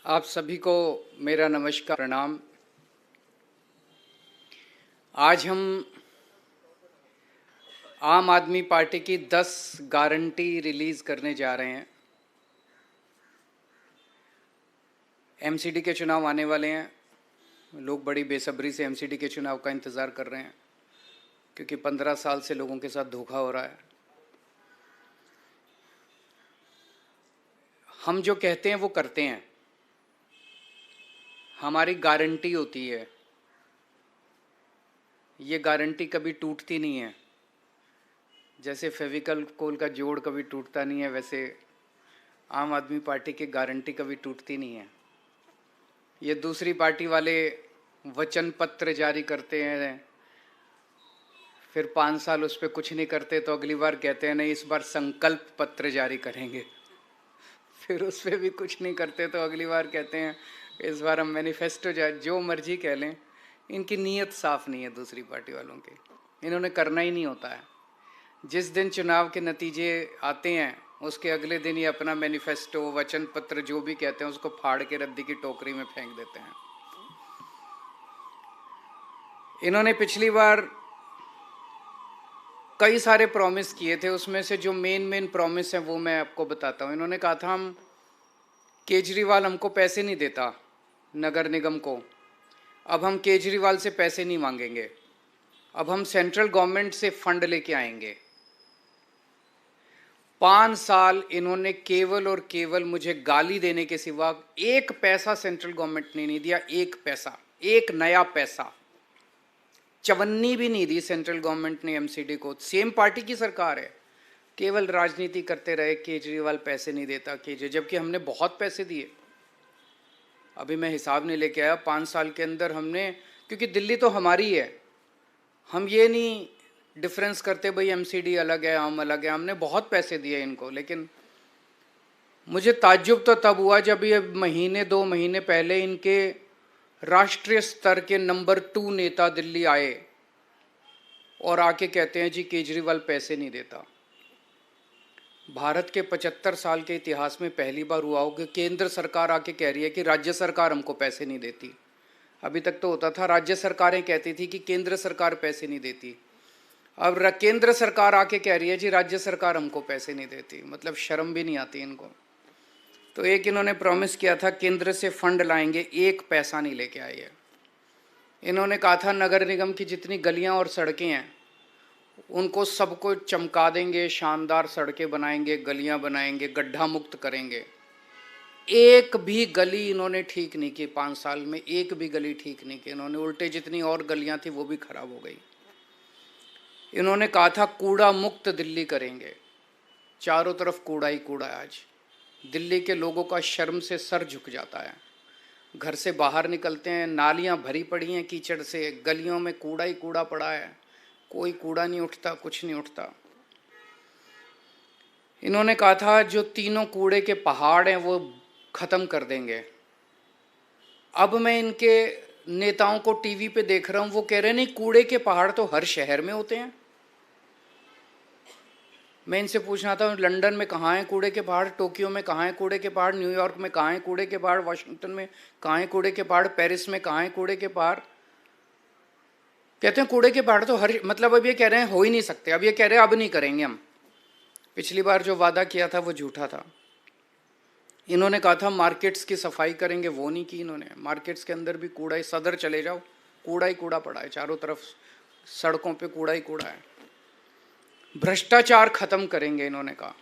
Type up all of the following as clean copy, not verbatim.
आप सभी को मेरा नमस्कार प्रणाम। आज हम आम आदमी पार्टी की 10 गारंटी रिलीज करने जा रहे हैं। एमसीडी के चुनाव आने वाले हैं। लोग बड़ी बेसब्री से एमसीडी के चुनाव का इंतज़ार कर रहे हैं क्योंकि 15 साल से लोगों के साथ धोखा हो रहा है। हम जो कहते हैं वो करते हैं। हमारी गारंटी होती है, ये गारंटी कभी टूटती नहीं है। जैसे फेविकल कोल का जोड़ कभी टूटता नहीं है, वैसे आम आदमी पार्टी की गारंटी कभी टूटती नहीं है। ये दूसरी पार्टी वाले वचन पत्र जारी करते हैं, फिर 5 साल उस पर कुछ नहीं करते तो अगली बार कहते हैं नहीं इस बार संकल्प पत्र जारी करेंगे। फिर उस पर भी कुछ नहीं करते तो अगली बार कहते हैं इस बार हम मैनिफेस्टो जो मर्जी कह लें। इनकी नीयत साफ नहीं है दूसरी पार्टी वालों की, इन्होंने करना ही नहीं होता है। जिस दिन चुनाव के नतीजे आते हैं उसके अगले दिन ही अपना मैनिफेस्टो वचन पत्र जो भी कहते हैं उसको फाड़ के रद्दी की टोकरी में फेंक देते हैं। इन्होंने पिछली बार कई सारे प्रॉमिस किए थे, उसमें से जो मेन प्रॉमिस है वो मैं आपको बताता हूँ। इन्होंने कहा था हम केजरीवाल हमको पैसे नहीं देता नगर निगम को, अब हम केजरीवाल से पैसे नहीं मांगेंगे, अब हम सेंट्रल गवर्नमेंट से फंड लेके आएंगे। 5 साल इन्होंने केवल और केवल मुझे गाली देने के सिवा एक पैसा सेंट्रल गवर्नमेंट ने नहीं दिया। एक पैसा, एक नया पैसा, चवन्नी भी नहीं दी सेंट्रल गवर्नमेंट ने एमसीडी को। सेम पार्टी की सरकार है, केवल राजनीति करते रहे केजरीवाल पैसे नहीं देता जबकि हमने बहुत पैसे दिए। अभी मैं हिसाब नहीं लेके आया 5 साल के अंदर हमने, क्योंकि दिल्ली तो हमारी है, हम ये नहीं डिफरेंस करते भाई एमसीडी अलग है हम अलग है। हमने बहुत पैसे दिए इनको, लेकिन मुझे ताज्जुब तो तब हुआ जब ये महीने 2 महीने पहले इनके राष्ट्रीय स्तर के नंबर 2 नेता दिल्ली आए और आके कहते हैं जी केजरीवाल पैसे नहीं देता। भारत के 75 साल के इतिहास में पहली बार हुआ हो कि केंद्र सरकार आके कह रही है कि राज्य सरकार हमको पैसे नहीं देती। अभी तक तो होता था राज्य सरकारें कहती थी कि केंद्र सरकार पैसे नहीं देती, अब केंद्र सरकार आके कह रही है जी राज्य सरकार हमको पैसे नहीं देती। मतलब शर्म भी नहीं आती इनको। तो एक इन्होंने प्रॉमिस किया था केंद्र से फंड लाएंगे, एक पैसा नहीं लेके आए हैं। इन्होंने कहा था नगर निगम की जितनी गलियां और सड़कें हैं उनको सबको चमका देंगे, शानदार सड़कें बनाएंगे, गलियां बनाएंगे, गड्ढा मुक्त करेंगे। एक भी गली इन्होंने ठीक नहीं की 5 साल में, एक भी गली ठीक नहीं की इन्होंने। उल्टे जितनी और गलियां थी वो भी खराब हो गई। इन्होंने कहा था कूड़ा मुक्त दिल्ली करेंगे, चारों तरफ कूड़ा ही कूड़ा है। आज दिल्ली के लोगों का शर्म से सर झुक जाता है। घर से बाहर निकलते हैं, नालियां भरी पड़ी हैं कीचड़ से, गलियों में कूड़ा ही कूड़ा पड़ा है, कोई कूड़ा नहीं उठता, कुछ नहीं उठता। इन्होंने कहा था जो 3 कूड़े के पहाड़ हैं वो ख़त्म कर देंगे। अब मैं इनके नेताओं को टीवी पे देख रहा हूँ, वो कह रहे हैं नहीं कूड़े के पहाड़ तो हर शहर में होते हैं। मैं इनसे पूछना था लंदन में कहाँ हैं कूड़े के पहाड़, टोक्यो में कहाँ हैं कूड़े के पहाड़, न्यूयॉर्क में कहाँ हैं कूड़े के पहाड़, वाशिंगटन में कहाँ हैं कूड़े के पहाड़, पेरिस में कहाँ हैं कूड़े के पहाड़। कहते हैं कूड़े के पहाड़ तो हर, मतलब अब ये कह रहे हैं हो ही नहीं सकते, अब ये कह रहे हैं अब नहीं करेंगे हम। पिछली बार जो वादा किया था वो झूठा था। इन्होंने कहा था मार्केट्स की सफाई करेंगे, वो नहीं की इन्होंने। मार्केट्स के अंदर भी कूड़ा ही, सदर चले जाओ कूड़ा ही कूड़ा पड़ा है, चारों तरफ सड़कों पे कूड़ा ही कूड़ा है। भ्रष्टाचार खत्म करेंगे इन्होंने कहा।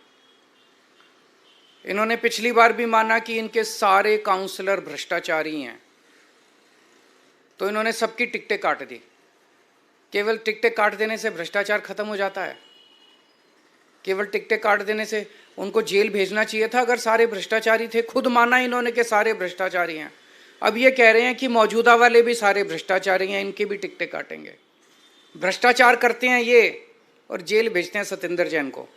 इन्होंने पिछली बार भी माना कि इनके सारे काउंसलर भ्रष्टाचारी हैं, तो इन्होंने सबकी टिकटें काट दी। केवल टिकटें काट देने से भ्रष्टाचार खत्म हो जाता है? केवल टिकटें काट देने से उनको जेल भेजना चाहिए था अगर सारे भ्रष्टाचारी थे। खुद माना इन्होंने कि सारे भ्रष्टाचारी हैं, अब ये कह रहे हैं कि मौजूदा वाले भी सारे भ्रष्टाचारी हैं, इनकी भी टिकटें काटेंगे। भ्रष्टाचार करते हैं ये और जेल भेजते हैं सत्येंद्र जैन को।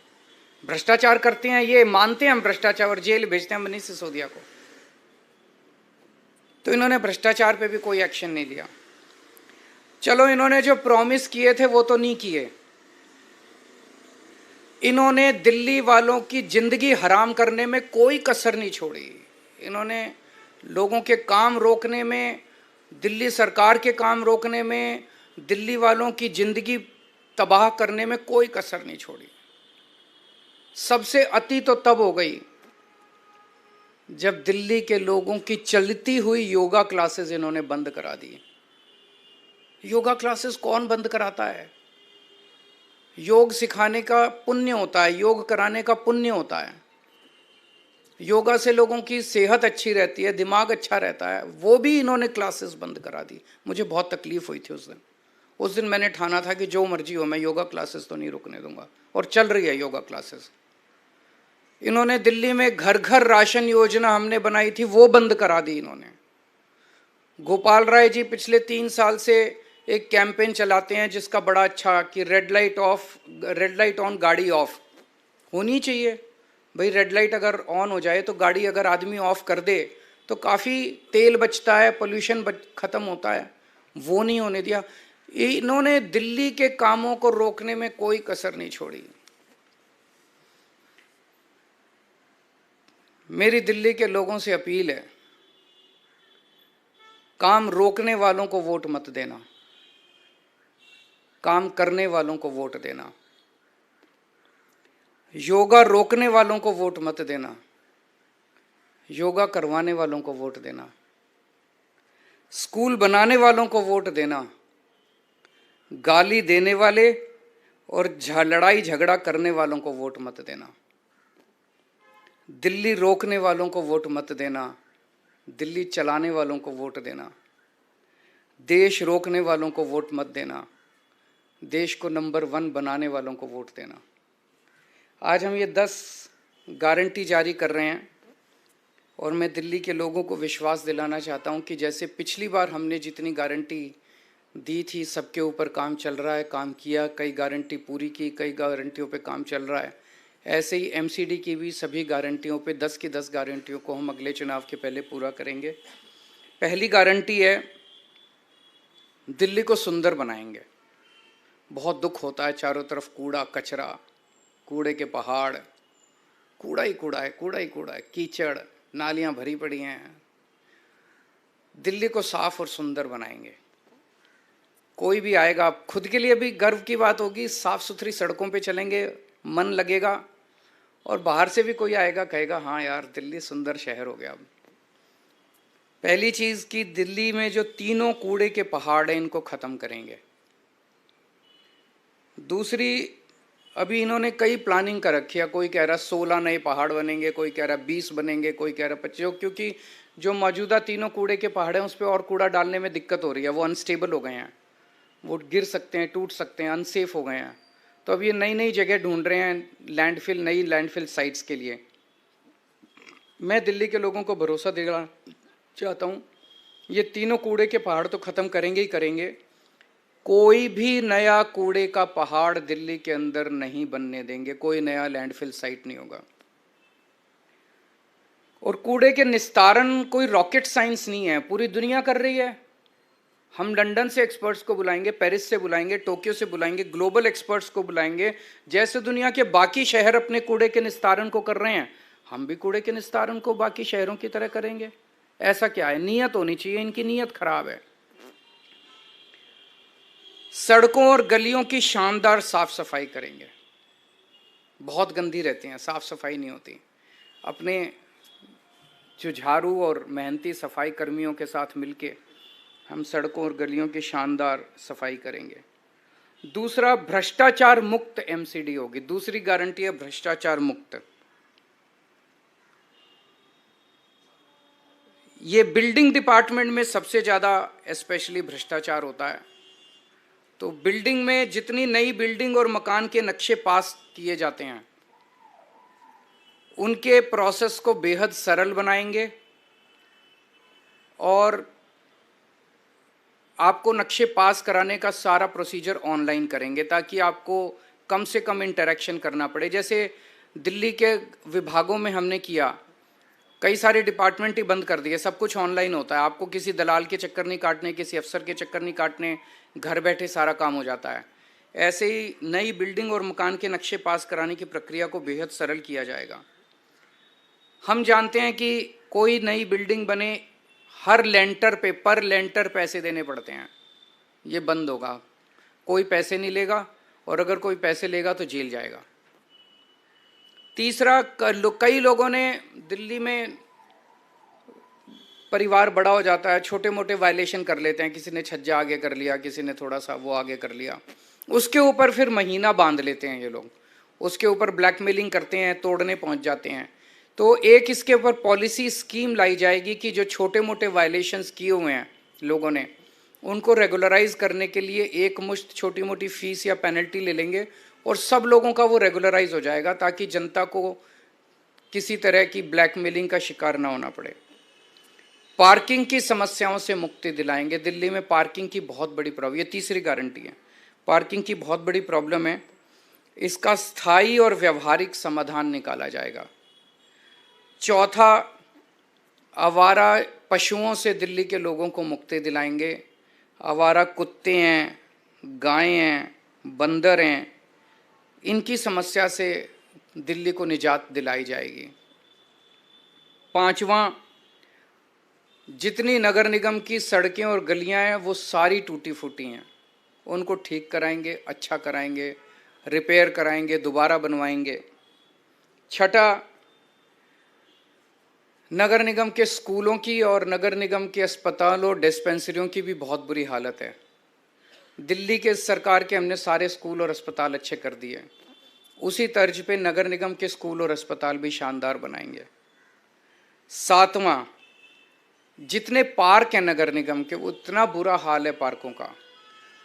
भ्रष्टाचार करते हैं ये, मानते हैं हम भ्रष्टाचार, और जेल भेजते हैं मनीष सिसोदिया को। तो इन्होंने भ्रष्टाचार पे भी कोई एक्शन नहीं लिया। चलो इन्होंने जो प्रॉमिस किए थे वो तो नहीं किए। इन्होंने दिल्ली वालों की जिंदगी हराम करने में कोई कसर नहीं छोड़ी। इन्होंने लोगों के काम रोकने में, दिल्ली सरकार के काम रोकने में, दिल्ली वालों की जिंदगी तबाह करने में कोई कसर नहीं छोड़ी। सबसे अति तो तब हो गई जब दिल्ली के लोगों की चलती हुई योगा क्लासेस इन्होंने बंद करा दी। योगा क्लासेस कौन बंद कराता है? योग सिखाने का पुण्य होता है, योग कराने का पुण्य होता है। योगा से लोगों की सेहत अच्छी रहती है, दिमाग अच्छा रहता है, वो भी इन्होंने क्लासेस बंद करा दी। मुझे बहुत तकलीफ हुई थी उस दिन मैंने ठाना था कि जो मर्जी हो, मैं योगा क्लासेस तो नहीं रुकने दूंगा, और चल रही है योगा क्लासेस। इन्होंने दिल्ली में घर घर राशन योजना हमने बनाई थी, वो बंद करा दी इन्होंने। गोपाल राय जी पिछले 3 साल से एक कैंपेन चलाते हैं जिसका बड़ा अच्छा कि रेड लाइट ऑन गाड़ी ऑफ होनी चाहिए। भाई रेड लाइट अगर ऑन हो जाए तो गाड़ी अगर आदमी ऑफ कर दे तो काफ़ी तेल बचता है, पोल्यूशन खत्म होता है। वो नहीं होने दिया। इन्होंने दिल्ली के कामों को रोकने में कोई कसर नहीं छोड़ी। मेरी दिल्ली के लोगों से अपील है, काम रोकने वालों को वोट मत देना, काम करने वालों को वोट देना। योगा रोकने वालों को वोट मत देना, योगा करवाने वालों को वोट देना। स्कूल बनाने वालों को वोट देना, गाली देने वाले और लड़ाई झगड़ा करने वालों को वोट मत देना। दिल्ली रोकने वालों को वोट मत देना, दिल्ली चलाने वालों को वोट देना। देश रोकने वालों को वोट मत देना, देश को नंबर 1 बनाने वालों को वोट देना। आज हम ये 10 गारंटी जारी कर रहे हैं और मैं दिल्ली के लोगों को विश्वास दिलाना चाहता हूं कि जैसे पिछली बार हमने जितनी गारंटी दी थी, सबके ऊपर काम चल रहा है, काम किया, कई गारंटी पूरी की, कई गारंटियों पे काम चल रहा है। ऐसे ही एमसीडी की भी सभी गारंटियों पे 10 की 10 गारंटियों को हम अगले चुनाव के पहले पूरा करेंगे। पहली गारंटी है, दिल्ली को सुंदर बनाएंगे। बहुत दुख होता है, चारों तरफ कूड़ा कचरा, कूड़े के पहाड़, कूड़ा ही कूड़ा है, कूड़ा ही कूड़ा है, कीचड़, नालियां भरी पड़ी हैं। दिल्ली को साफ और सुंदर बनाएंगे। कोई भी आएगा, खुद के लिए भी गर्व की बात होगी, साफ सुथरी सड़कों पे चलेंगे, मन लगेगा, और बाहर से भी कोई आएगा कहेगा हाँ यार दिल्ली सुंदर शहर हो गया। अब पहली चीज कि दिल्ली में जो तीनों कूड़े के पहाड़ हैं इनको खत्म करेंगे। दूसरी, अभी इन्होंने कई प्लानिंग कर रखी है, कोई कह रहा 16 नए पहाड़ बनेंगे, कोई कह रहा 20 बनेंगे, कोई कह रहा 25, क्योंकि जो मौजूदा तीनों कूड़े के पहाड़ हैं उस पर और कूड़ा डालने में दिक्कत हो रही है, वो अनस्टेबल हो गए हैं, वो गिर सकते हैं, टूट सकते हैं, अनसेफ हो गए हैं। तो अब ये नई नई जगह ढूंढ रहे हैं लैंडफिल, नई लैंडफिल साइट्स के लिए। मैं दिल्ली के लोगों को भरोसा देना चाहता हूँ, ये तीनों कूड़े के पहाड़ तो ख़त्म करेंगे ही करेंगे। कोई भी नया कूड़े का पहाड़ दिल्ली के अंदर नहीं बनने देंगे, कोई नया लैंडफिल साइट नहीं होगा। और कूड़े के निस्तारण कोई रॉकेट साइंस नहीं है, पूरी दुनिया कर रही है। हम लंदन से एक्सपर्ट्स को बुलाएंगे, पेरिस से बुलाएंगे, टोक्यो से बुलाएंगे, ग्लोबल एक्सपर्ट्स को बुलाएंगे। जैसे दुनिया के बाकी शहर अपने कूड़े के निस्तारण को कर रहे हैं, हम भी कूड़े के निस्तारण को बाकी शहरों की तरह करेंगे। ऐसा क्या है? नीयत होनी चाहिए, इनकी नीयत खराब है। सड़कों और गलियों की शानदार साफ सफाई करेंगे, बहुत गंदी रहती हैं, साफ सफाई नहीं होती। अपने जो झाड़ू और मेहनती सफाई कर्मियों के साथ मिलके हम सड़कों और गलियों की शानदार सफाई करेंगे। दूसरा, भ्रष्टाचार मुक्त एमसीडी होगी। दूसरी गारंटी है भ्रष्टाचार मुक्त। ये बिल्डिंग डिपार्टमेंट में सबसे ज़्यादा स्पेशली भ्रष्टाचार होता है। तो बिल्डिंग में जितनी नई बिल्डिंग और मकान के नक्शे पास किए जाते हैं उनके प्रोसेस को बेहद सरल बनाएंगे और आपको नक्शे पास कराने का सारा प्रोसीजर ऑनलाइन करेंगे ताकि आपको कम से कम इंटरेक्शन करना पड़े। जैसे दिल्ली के विभागों में हमने किया, कई सारे डिपार्टमेंट ही बंद कर दिए, सब कुछ ऑनलाइन होता है। आपको किसी दलाल के चक्कर नहीं काटने, किसी अफसर के चक्कर नहीं काटने, घर बैठे सारा काम हो जाता है। ऐसे ही नई बिल्डिंग और मकान के नक्शे पास कराने की प्रक्रिया को बेहद सरल किया जाएगा। हम जानते हैं कि कोई नई बिल्डिंग बने हर लेंटर पे पर लेंटर पैसे देने पड़ते हैं, ये बंद होगा। कोई पैसे नहीं लेगा, और अगर कोई पैसे लेगा तो जेल जाएगा। तीसरा, कई लोगों ने दिल्ली में परिवार बड़ा हो जाता है, छोटे मोटे वायलेशन कर लेते हैं, किसी ने छज्जा आगे कर लिया, किसी ने थोड़ा सा वो आगे कर लिया, उसके ऊपर फिर महीना बांध लेते हैं ये लोग, उसके ऊपर ब्लैकमेलिंग करते हैं, तोड़ने पहुंच जाते हैं। तो एक इसके ऊपर पॉलिसी स्कीम लाई जाएगी कि जो छोटे मोटे वायलेशंस किए हुए हैं लोगों ने, उनको रेगुलराइज करने के लिए एक मुश्त छोटी मोटी फीस या पेनल्टी ले लेंगे, और सब लोगों का वो रेगुलराइज हो जाएगा, ताकि जनता को किसी तरह की ब्लैकमेलिंग का शिकार ना होना पड़े। पार्किंग की समस्याओं से मुक्ति दिलाएंगे। दिल्ली में पार्किंग की बहुत बड़ी प्रॉब्लम, ये तीसरी गारंटी है, पार्किंग की बहुत बड़ी प्रॉब्लम है, इसका स्थायी और व्यवहारिक समाधान निकाला जाएगा। चौथा, आवारा पशुओं से दिल्ली के लोगों को मुक्ति दिलाएंगे। आवारा कुत्ते हैं, गायें हैं, बंदर हैं, इनकी समस्या से दिल्ली को निजात दिलाई जाएगी। पांचवा, जितनी नगर निगम की सड़कें और गलियां हैं वो सारी टूटी फूटी हैं, उनको ठीक कराएंगे, अच्छा कराएंगे, रिपेयर कराएंगे, दोबारा बनवाएंगे। छठा, नगर निगम के स्कूलों की और नगर निगम के अस्पतालों डिस्पेंसरियों की भी बहुत बुरी हालत है। दिल्ली के सरकार के हमने सारे स्कूल और अस्पताल अच्छे कर दिए, उसी तर्ज पे नगर निगम के स्कूल और अस्पताल भी शानदार बनाएंगे। सातवां, जितने पार्क हैं नगर निगम के, उतना बुरा हाल है पार्कों का।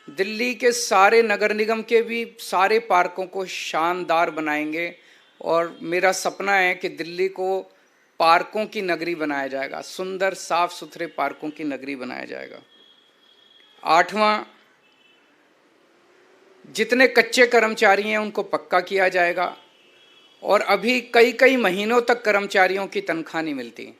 दिल्ली के सारे नगर निगम के भी सारे पार्कों को शानदार बनाएंगे, और मेरा सपना है कि दिल्ली को पार्कों की नगरी बनाया जाएगा, सुंदर साफ सुथरे पार्कों की नगरी बनाया जाएगा। आठवां, जितने कच्चे कर्मचारी हैं उनको पक्का किया जाएगा, और अभी कई कई महीनों तक कर्मचारियों की तनख्वाह नहीं मिलती,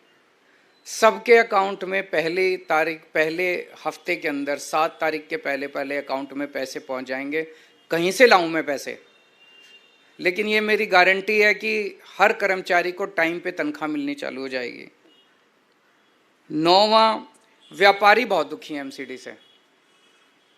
सबके अकाउंट में पहले हफ्ते के अंदर 7 तारीख के पहले अकाउंट में पैसे पहुंच जाएंगे। कहीं से लाऊं मैं पैसे, लेकिन ये मेरी गारंटी है कि हर कर्मचारी को टाइम पे तनख्वाह मिलनी चालू हो जाएगी। 9वां, व्यापारी बहुत दुखी हैं एमसीडी से।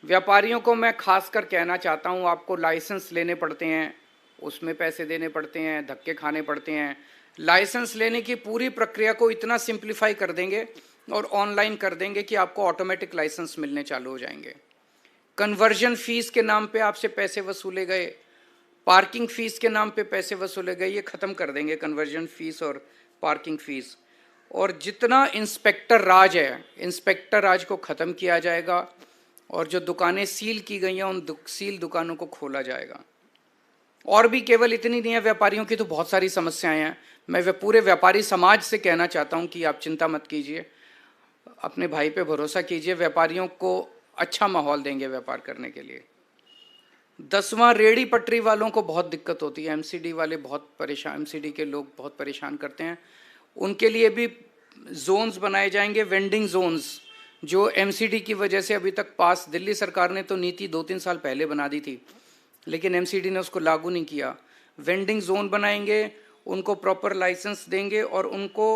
व्यापारियों को मैं खासकर कहना चाहता हूँ, आपको लाइसेंस लेने पड़ते हैं, उसमें पैसे देने पड़ते हैं, धक्के खाने पड़ते हैं। लाइसेंस लेने की पूरी प्रक्रिया को इतना सिंप्लीफाई कर देंगे और ऑनलाइन कर देंगे कि आपको ऑटोमेटिक लाइसेंस मिलने चालू हो जाएंगे। कन्वर्जन फीस के नाम पे आपसे पैसे वसूले गए, पार्किंग फीस के नाम पे पैसे वसूले गए, ये ख़त्म कर देंगे कन्वर्जन फीस और पार्किंग फीस। और जितना इंस्पेक्टर राज है, इंस्पेक्टर राज को ख़त्म किया जाएगा, और जो दुकानें सील की गई हैं उन सील दुकानों को खोला जाएगा। और भी केवल इतनी नहीं है, व्यापारियों की तो बहुत सारी समस्याएं हैं। मैं पूरे व्यापारी समाज से कहना चाहता हूं कि आप चिंता मत कीजिए, अपने भाई पे भरोसा कीजिए, व्यापारियों को अच्छा माहौल देंगे व्यापार करने के लिए। 10वां, रेहड़ी पटरी वालों को बहुत दिक्कत होती है, एमसीडी वाले बहुत परेशान, एमसीडी के लोग बहुत परेशान करते हैं, उनके लिए भी जोन्स बनाए जाएंगे, वेंडिंग जोन्स, जो एमसीडी की वजह से अभी तक पास, दिल्ली सरकार ने तो नीति 2-3 साल पहले बना दी थी, लेकिन एमसीडी ने उसको लागू नहीं किया। वेंडिंग जोन बनाएंगे, उनको प्रॉपर लाइसेंस देंगे, और उनको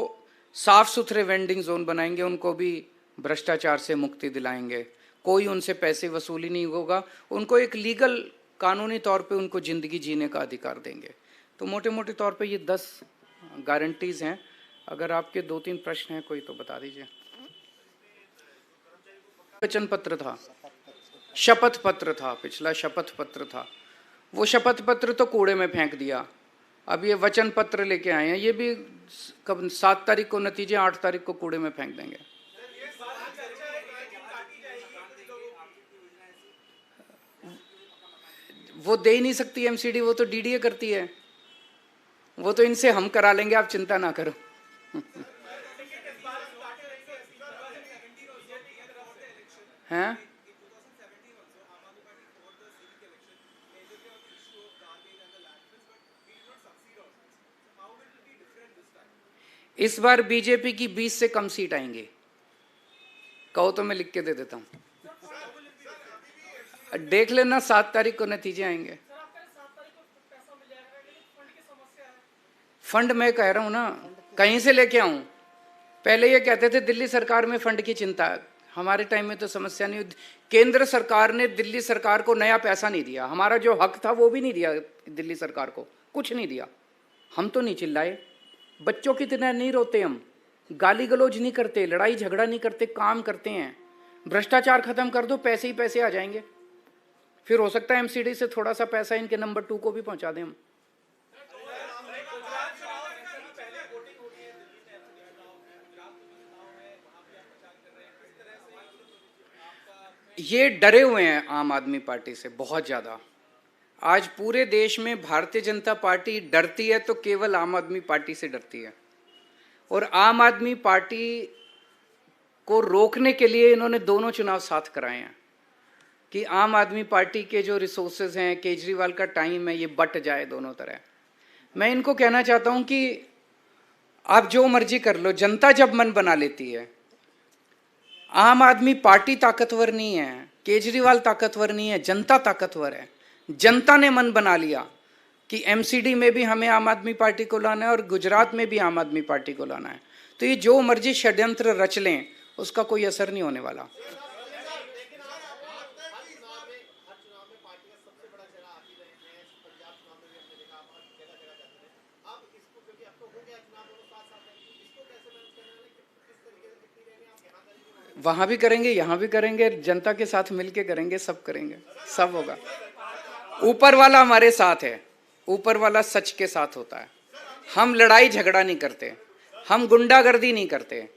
साफ सुथरे वेंडिंग जोन बनाएंगे, उनको भी भ्रष्टाचार से मुक्ति दिलाएंगे, कोई उनसे पैसे वसूली नहीं होगा, उनको एक लीगल कानूनी तौर पे उनको ज़िंदगी जीने का अधिकार देंगे। तो मोटे मोटे तौर पे ये 10 गारंटीज़ हैं। अगर आपके 2-3 प्रश्न हैं कोई तो बता दीजिए। वचन पत्र था, शपथ पत्र था, पिछला शपथ पत्र था, वो शपथ पत्र तो कूड़े में फेंक दिया, अब ये वचन पत्र लेके आए हैं, ये भी कब 7 तारीख को नतीजे, 8 तारीख को कूड़े में फेंक देंगे। वो दे ही नहीं सकती एमसीडी, वो तो डीडीए करती है, वो तो इनसे हम करा लेंगे, आप चिंता ना करो। हैं? इस बार बीजेपी की 20 से कम सीट आएंगी, कहो तो मैं लिख के दे देता हूं, देख लेना 7 तारीख को नतीजे आएंगे। फंड मैं कह रहा हूं ना, कहीं से लेके आऊं, पहले ये कहते थे दिल्ली सरकार में फंड की चिंता है, हमारे टाइम में तो समस्या नहीं हुई। केंद्र सरकार ने दिल्ली सरकार को नया पैसा नहीं दिया, हमारा जो हक था वो भी नहीं दिया दिल्ली सरकार को, कुछ नहीं दिया। हम तो नहीं चिल्लाए, बच्चों की तरह नहीं रोते, हम गाली गलौज नहीं करते, लड़ाई झगड़ा नहीं करते, काम करते हैं। भ्रष्टाचार खत्म कर दो, पैसे ही पैसे आ जाएंगे। फिर हो सकता है एमसीडी से थोड़ा सा पैसा इनके नंबर 2 को भी पहुंचा दें हम। ये डरे हुए हैं आम आदमी पार्टी से बहुत ज्यादा। आज पूरे देश में भारतीय जनता पार्टी डरती है तो केवल आम आदमी पार्टी से डरती है। और आम आदमी पार्टी को रोकने के लिए इन्होंने दोनों चुनाव साथ कराए हैं कि आम आदमी पार्टी के जो रिसोर्सेज हैं, केजरीवाल का टाइम है, ये बट जाए दोनों तरह। मैं इनको कहना चाहता हूं कि आप जो मर्जी कर लो, जनता जब मन बना लेती है। आम आदमी पार्टी ताकतवर नहीं है, केजरीवाल ताकतवर नहीं है, जनता ताकतवर है। जनता ने मन बना लिया कि एमसीडी में भी हमें आम आदमी पार्टी को लाना है और गुजरात में भी आम आदमी पार्टी को लाना है, तो ये जो मर्जी षड्यंत्र रच लें उसका कोई असर नहीं होने वाला। वहां भी करेंगे, यहां भी करेंगे, जनता के साथ मिलके करेंगे, सब करेंगे, सब होगा। ऊपर वाला हमारे साथ है, ऊपर वाला सच के साथ होता है। हम लड़ाई झगड़ा नहीं करते, हम गुंडागर्दी नहीं करते,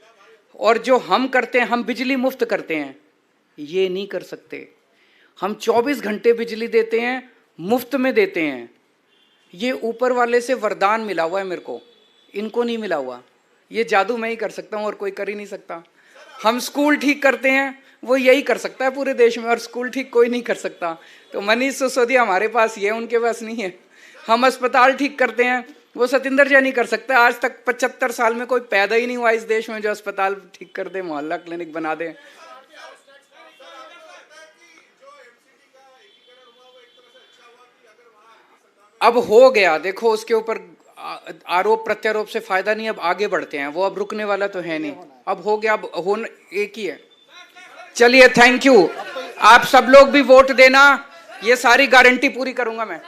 और जो हम करते हैं, हम बिजली मुफ्त करते हैं, ये नहीं कर सकते। हम 24 घंटे बिजली देते हैं, मुफ्त में देते हैं। ये ऊपर वाले से वरदान मिला हुआ है मेरे को, इनको नहीं मिला हुआ। ये जादू मैं ही कर सकता हूँ और कोई कर ही नहीं सकता। हम स्कूल ठीक करते हैं, वो यही कर सकता है पूरे देश में, और स्कूल ठीक कोई नहीं कर सकता। तो मनीष सिसोदिया हमारे पास ये, उनके पास नहीं है। हम अस्पताल ठीक करते हैं, वो सतिंदर जैन नहीं कर सकता। आज तक 75 साल में कोई पैदा ही नहीं हुआ इस देश में जो अस्पताल ठीक कर दे, मोहल्ला क्लिनिक बना दे। अब हो गया, देखो उसके ऊपर आरोप प्रत्यारोप से फायदा नहीं, अब आगे बढ़ते हैं। वो अब रुकने वाला तो है नहीं, अब हो गया, अब हो एक ही है। चलिए, थैंक यू। आप सब लोग भी वोट देना, ये सारी गारंटी पूरी करूंगा मैं।